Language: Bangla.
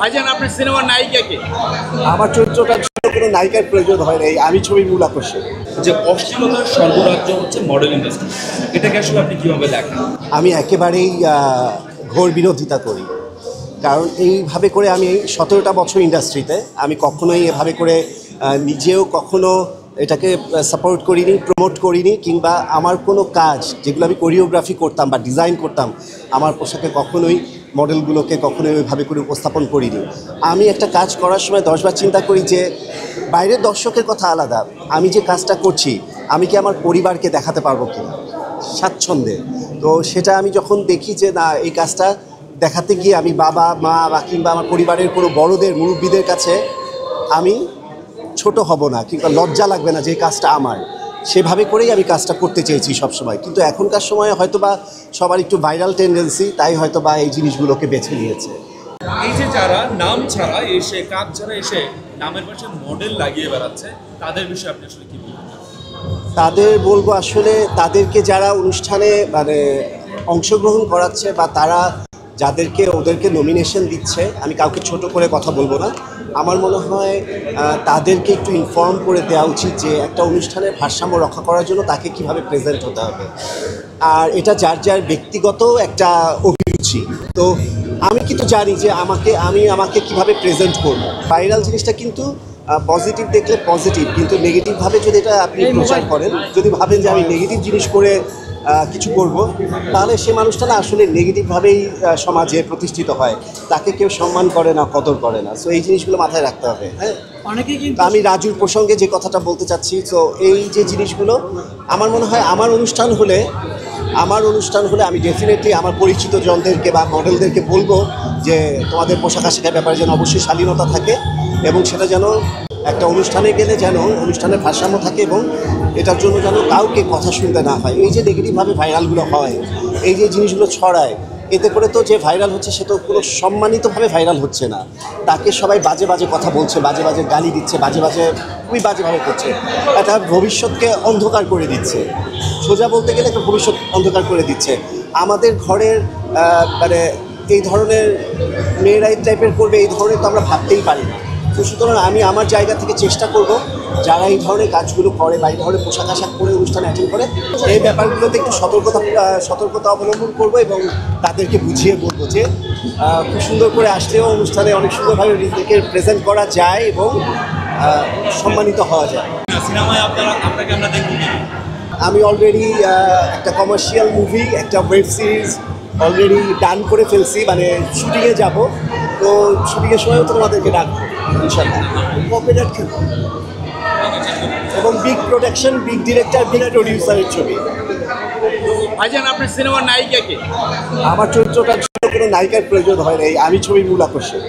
ভাইজান আপনার সিনেমার নায়িকা কে? আমার চরিত্রটার জন্য কোনো নায়িকার প্রয়োজন হয় নাই, আমি ছবি মূল আকর্ষণ। যে অশ্লীলতার সর্বরাজ্য হচ্ছে মডেল ইন্ডাস্ট্রি, এটাকে আসলে আপনি কিভাবে দেখেন? আমি একেবারেই ঘোর বিরোধিতা করি, কারণ এইভাবে করে আমি 17টা বছর ইন্ডাস্ট্রিতে আমি কখনোই এভাবে করে নিজেও কখনো এটাকে সাপোর্ট করিনি, প্রমোট করিনি, কিংবা আমার কোনো কাজ যেগুলো আমি কোরিওগ্রাফি করতাম বা ডিজাইন করতাম আমার পোশাকে কখনোই মডেলগুলোকে কখনোই ওইভাবে করে উপস্থাপন করিনি। আমি একটা কাজ করার সময় 10বার চিন্তা করি যে বাইরের দর্শকের কথা আলাদা, আমি যে কাজটা করছি আমি কি আমার পরিবারকে দেখাতে পারবো কিনা স্বাচ্ছন্দ্যে। তো সেটা আমি যখন দেখি যে না, এই কাজটা দেখাতে গিয়ে আমি বাবা মা বা কিংবা আমার পরিবারের কোনো বড়দের মুরব্বীদের কাছে আমি ছোট হব না, কিংবা লজ্জা লাগবে না যে কাজটা আমার, সেভাবে করেই আমি কাজটা করতে চেয়েছি সবসময়। কিন্তু এখনকার সময়ে হয়তো বা সবার একটু ভাইরাল টেন্ডেন্সি, তাই হয়তো বা এই জিনিসগুলোকে বেছে নিয়েছে। এই যে যারা নাম ছাড়া এসে, কাজ ছাড়া এসে নামের পাশে মডেল লাগিয়ে বেড়াচ্ছে, তাদের বিষয়ে আপনি আসলে কি বলবেন? তাদের বলবো আসলে তাদেরকে যারা অনুষ্ঠানে মানে অংশগ্রহণ করাচ্ছে বা তারা যাদেরকে ওদেরকে নমিনেশন দিচ্ছে, আমি কাউকে ছোট করে কথা বলবো না, আমার মনে হয় তাদেরকে একটু ইনফর্ম করে দেওয়া উচিত যে একটা অনুষ্ঠানের ভারসাম্য রক্ষা করার জন্য তাকে কিভাবে প্রেজেন্ট হতে হবে। আর এটা যার যার ব্যক্তিগত একটা অভিরুচি। তো আমি কিন্তু জানি যে আমাকে কিভাবে প্রেজেন্ট করবো। ভাইরাল জিনিসটা কিন্তু পজিটিভ দেখলে পজিটিভ, কিন্তু নেগেটিভভাবে যদি এটা আপনি প্রচার করেন, যদি ভাবেন যে আমি নেগেটিভ জিনিস করে কিছু করব, তাহলে সে মানুষটা না আসলে নেগেটিভভাবেই সমাজে প্রতিষ্ঠিত হয়, তাকে কেউ সম্মান করে না, কদর করে না। সো এই জিনিসগুলো মাথায় রাখতে হবে। হ্যাঁ, অনেকেই কিন্তু আমি রাজুর প্রসঙ্গে যে কথাটা বলতে চাচ্ছি, তো এই যে জিনিসগুলো আমার মনে হয় আমার অনুষ্ঠান হলে আমি ডেফিনেটলি আমার পরিচিত জনদেরকে বা মডেলদেরকে বলবো যে তোমাদের পোশাক আশাকের ব্যাপারে যেন অবশ্যই শালীনতা থাকে, এবং সেটা যেন একটা অনুষ্ঠানে গেলে যেন অনুষ্ঠানের ভারসাম্য থাকে, এবং এটার জন্য যেন কাউকে কথা শুনতে না হয়। এই যে নেগেটিভভাবে ভাইরালগুলো হয়, এই যে জিনিসগুলো ছড়ায়, এতে করে তো যে ভাইরাল হচ্ছে সে তো কোনো সম্মানিতভাবে ভাইরাল হচ্ছে না, তাকে সবাই বাজে বাজে কথা বলছে, বাজে বাজে গালি দিচ্ছে, খুবই বাজেভাবে করছে। এটা ভবিষ্যৎকে অন্ধকার করে দিচ্ছে, সোজা বলতে গেলে একটা ভবিষ্যৎ অন্ধকার করে দিচ্ছে। আমাদের ঘরের মানে এই ধরনের মেয়েরা এই টাইপের করবে, এই ধরনের তো আমরা ভাবতেই পারি না। তো সুতরাং আমি আমার জায়গা থেকে চেষ্টা করব যারা এই ধরনের কাজগুলো করে বা এই ধরনের পোশাক আশাক করে অনুষ্ঠানে অ্যাটেন্ড করে, এই ব্যাপারগুলোতে একটু সতর্কতা অবলম্বন করব, এবং তাদেরকে বুঝিয়ে বলবো যে খুব সুন্দর করে আসলেও অনুষ্ঠানে অনেক সুন্দরভাবে নিজেকে প্রেজেন্ট করা যায় এবং সম্মানিত হওয়া যায়। সিনেমায় আপনাকে আমরা দেখব। আমি অলরেডি একটা কমার্শিয়াল মুভি, একটা ওয়েব সিরিজ অলরেডি ডান করে ফেলছি, মানে শুটিংয়ে যাব। তো শুটিংয়ের সময়ও তো তোমাদেরকে ডাকবো ইনশাল্লাহ। কপিরাইট খেলবো, এবং big production, big director, big প্রডিউসারের ছবি। ভাইজান আপনার সিনেমার নায়িকা কে? আমার চরিত্রটার জন্য কোনো নায়িকার প্রয়োজন হয় নাই, আমি ছবি মূল আকর্ষণ।